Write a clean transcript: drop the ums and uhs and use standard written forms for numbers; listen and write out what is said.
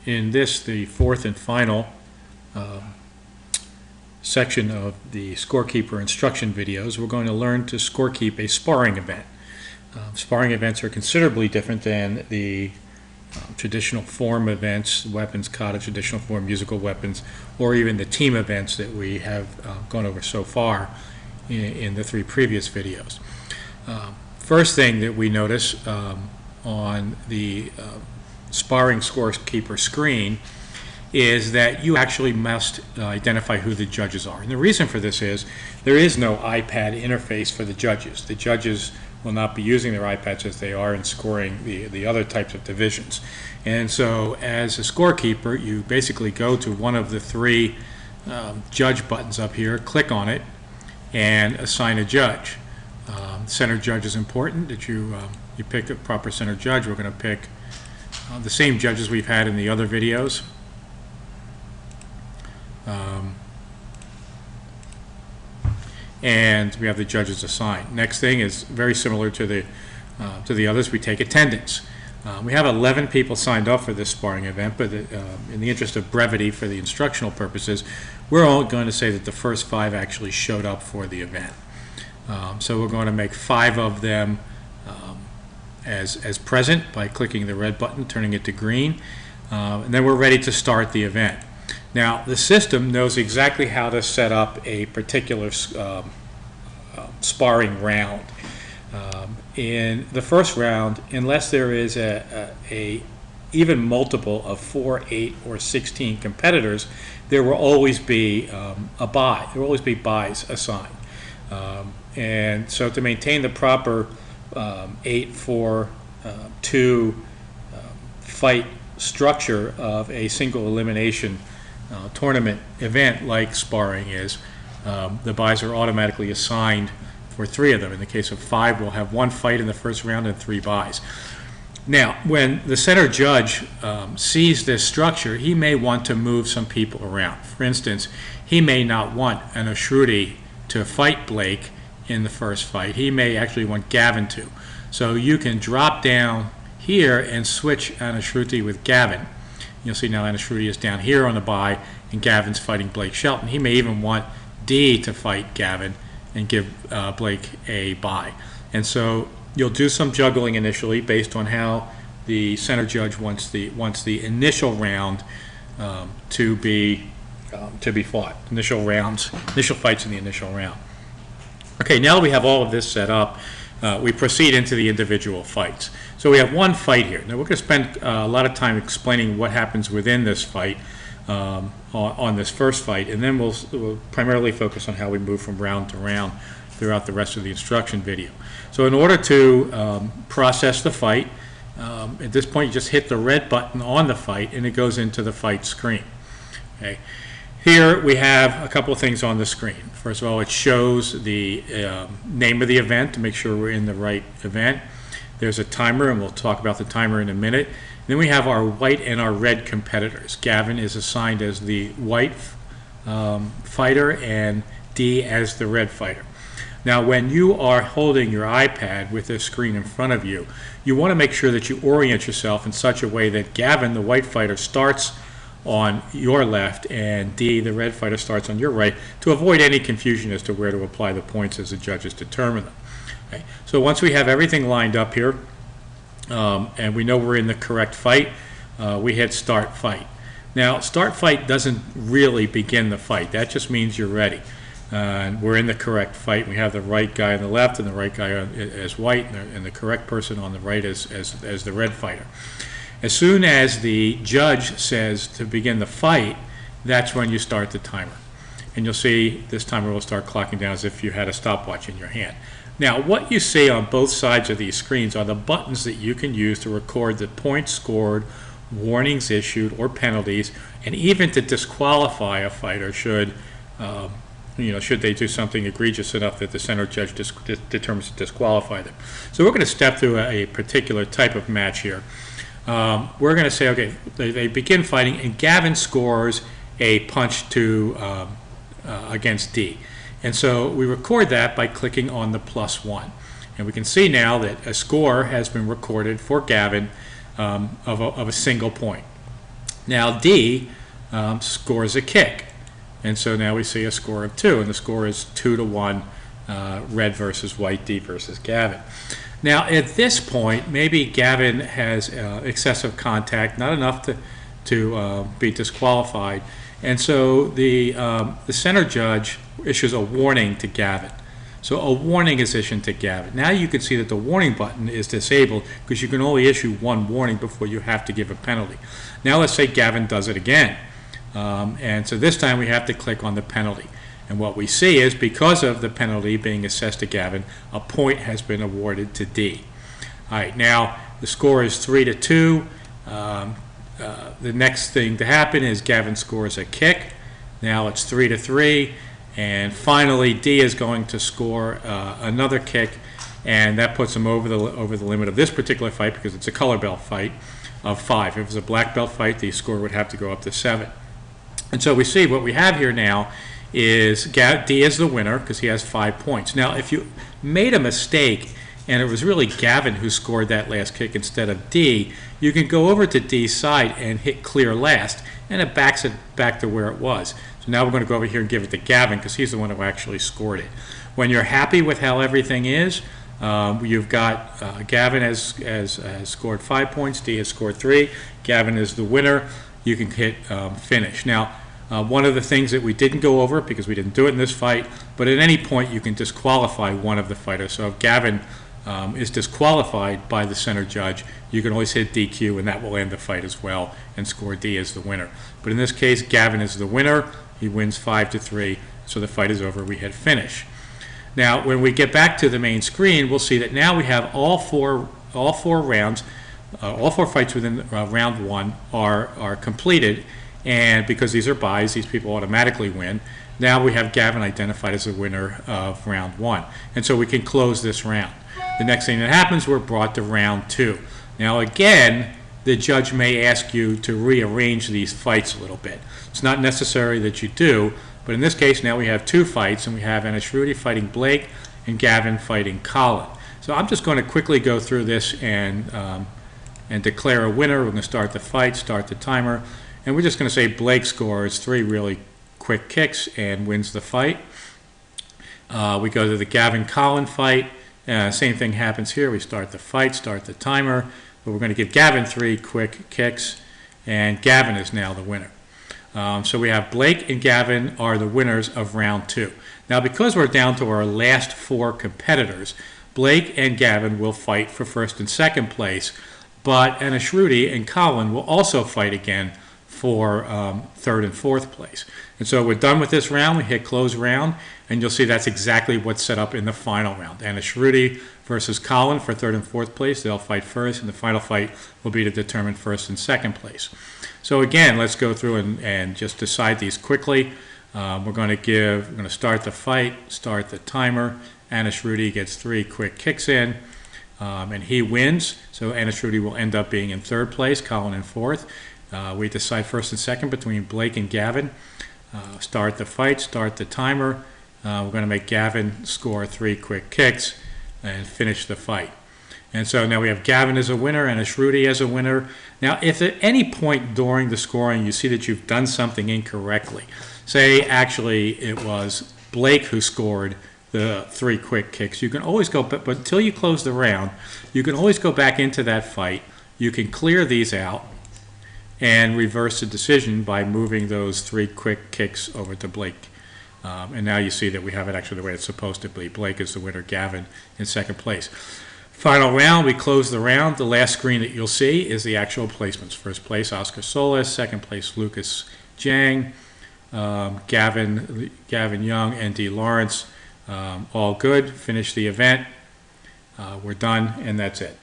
In this, the fourth and final section of the Scorekeeper instruction videos, we're going to learn to scorekeep a sparring event. Sparring events are considerably different than the traditional form events, weapons, kata, traditional form, musical weapons, or even the team events that we have gone over so far in the three previous videos. First thing that we notice on the Sparring Scorekeeper screen is that you actually must identify who the judges are. And the reason for this is there is no iPad interface for the judges. The judges will not be using their iPads as they are in scoring the other types of divisions. And so as a scorekeeper, you basically go to one of the three judge buttons up here, click on it, and assign a judge. Center judge is important, that you pick a proper center judge. We're going to pick the same judges we've had in the other videos. And we have the judges assigned. Next thing is very similar to the others. We take attendance. We have 11 people signed up for this sparring event, but in the interest of brevity for the instructional purposes, we're all going to say that the first 5 actually showed up for the event. So we're going to make 5 of them as present by clicking the red button, turning it to green, and then we're ready to start the event. Now, the system knows exactly how to set up a particular sparring round. In the first round, unless there is a even multiple of 4, 8, or 16 competitors, there will always be a bye. There will always be byes assigned. And so to maintain the proper 8, 4, 2 fight structure of a single elimination tournament event like sparring is, the byes are automatically assigned for 3 of them. In the case of 5, we'll have 1 fight in the first round and 3 byes. Now, when the center judge sees this structure, he may want to move some people around. For instance, he may not want an Ashruti to fight Blake in the first fight. He may actually want Gavin to. So you can drop down here and switch Anashruti with Gavin. You'll see now Anashruti is down here on the bye, and Gavin's fighting Blake Shelton. He may even want D to fight Gavin and give Blake a bye. And so you'll do some juggling initially based on how the center judge wants the initial round to be fought. Initial fights in the initial round. Okay, now that we have all of this set up, we proceed into the individual fights. So we have 1 fight here. Now we're going to spend a lot of time explaining what happens within this fight on this first fight, and then we'll primarily focus on how we move from round to round throughout the rest of the instruction video. So in order to process the fight, at this point you just hit the red button on the fight and it goes into the fight screen. Okay. Here we have a couple of things on the screen. First of all, it shows the name of the event to make sure we're in the right event. There's a timer, and we'll talk about the timer in a minute. Then we have our white and our red competitors. Gavin is assigned as the white fighter and D as the red fighter. Now, when you are holding your iPad with this screen in front of you, you want to make sure that you orient yourself in such a way that Gavin, the white fighter, starts on your left and D, the red fighter, starts on your right, to avoid any confusion as to where to apply the points as the judges determine them. Okay. So once we have everything lined up here and we know we're in the correct fight, we hit start fight. Now, start fight doesn't really begin the fight. That just means you're ready. We're in the correct fight. We have the right guy on the left and the right guy as white, and the correct person on the right as the red fighter. As soon as the judge says to begin the fight, that's when you start the timer. And you'll see this timer will start clocking down as if you had a stopwatch in your hand. Now, what you see on both sides of these screens are the buttons that you can use to record the points scored, warnings issued, or penalties, and even to disqualify a fighter should they do something egregious enough that the center judge determines to disqualify them. So we're going to step through a particular type of match here. We're going to say, okay, they begin fighting, and Gavin scores a punch against D. And so we record that by clicking on the +1. And we can see now that a score has been recorded for Gavin of a single point. Now D scores a kick, and so now we see a score of 2, and the score is 2-1, red versus white, D versus Gavin. Now at this point, maybe Gavin has excessive contact, not enough to be disqualified, and so the center judge issues a warning to Gavin. So a warning is issued to Gavin. Now you can see that the warning button is disabled because you can only issue one warning before you have to give a penalty. Now let's say Gavin does it again. And so this time we have to click on the penalty. And what we see is because of the penalty being assessed to Gavin, a point has been awarded to D. All right, now the score is 3-2. The next thing to happen is Gavin scores a kick. Now it's 3-3. And finally, D is going to score another kick, and that puts him over the limit of this particular fight because it's a color belt fight of 5. If it was a black belt fight, the score would have to go up to 7. And so we see what we have here now is D is the winner because he has 5 points. Now, if you made a mistake and it was really Gavin who scored that last kick instead of D, you can go over to D's side and hit clear last, and it backs it back to where it was. So now we're going to go over here and give it to Gavin because he's the one who actually scored it. When you're happy with how everything is, you've got Gavin has scored 5 points, D has scored 3. Gavin is the winner. You can hit finish. Now, one of the things that we didn't go over because we didn't do it in this fight, but at any point you can disqualify one of the fighters. So if Gavin is disqualified by the center judge, you can always hit DQ and that will end the fight as well and score D as the winner. But in this case, Gavin is the winner. He wins 5-3, so the fight is over. We hit finish. Now, when we get back to the main screen, we'll see that now we have all four rounds, all 4 fights within round 1 are completed, and because these are buys, these people automatically win. Now we have Gavin identified as the winner of round 1, and so we can close this round. The next thing that happens, we're brought to round 2. Now again, the judge may ask you to rearrange these fights a little bit. It's not necessary that you do, but in this case now we have 2 fights, and we have Anishruti fighting Blake and Gavin fighting Colin. So I'm just going to quickly go through this and declare a winner. We're going to start the fight, start the timer, and we're just going to say Blake scores 3 really quick kicks and wins the fight. We go to the Gavin-Colin fight. Same thing happens here. We start the fight, start the timer, but we're going to give Gavin 3 quick kicks, and Gavin is now the winner. So we have Blake and Gavin are the winners of round 2. Now because we're down to our last 4 competitors, Blake and Gavin will fight for first and second place, but Anishruti and Colin will also fight again for third and fourth place. And so we're done with this round. We hit close round, and you'll see that's exactly what's set up in the final round. Anishruti versus Colin for third and fourth place. They'll fight first, and the final fight will be to determine first and second place. So again, let's go through and just decide these quickly. We're going to start the fight, start the timer. Anishruti gets 3 quick kicks in, and he wins. So Anishruti will end up being in third place, Colin in fourth. We decide first and second between Blake and Gavin. Start the fight, start the timer. We're going to make Gavin score 3 quick kicks and finish the fight. And so now we have Gavin as a winner and Anishruti as a winner. Now, if at any point during the scoring you see that you've done something incorrectly, say actually it was Blake who scored the 3 quick kicks, you can always go, but until you close the round, you can always go back into that fight. You can clear these out and reverse the decision by moving those 3 quick kicks over to Blake. And now you see that we have it actually the way it's supposed to be. Blake is the winner, Gavin in second place. Final round, we close the round. The last screen that you'll see is the actual placements. First place, Oscar Solis. Second place, Lucas Jang. Gavin Young and D. Lawrence. All good. Finish the event. We're done, and that's it.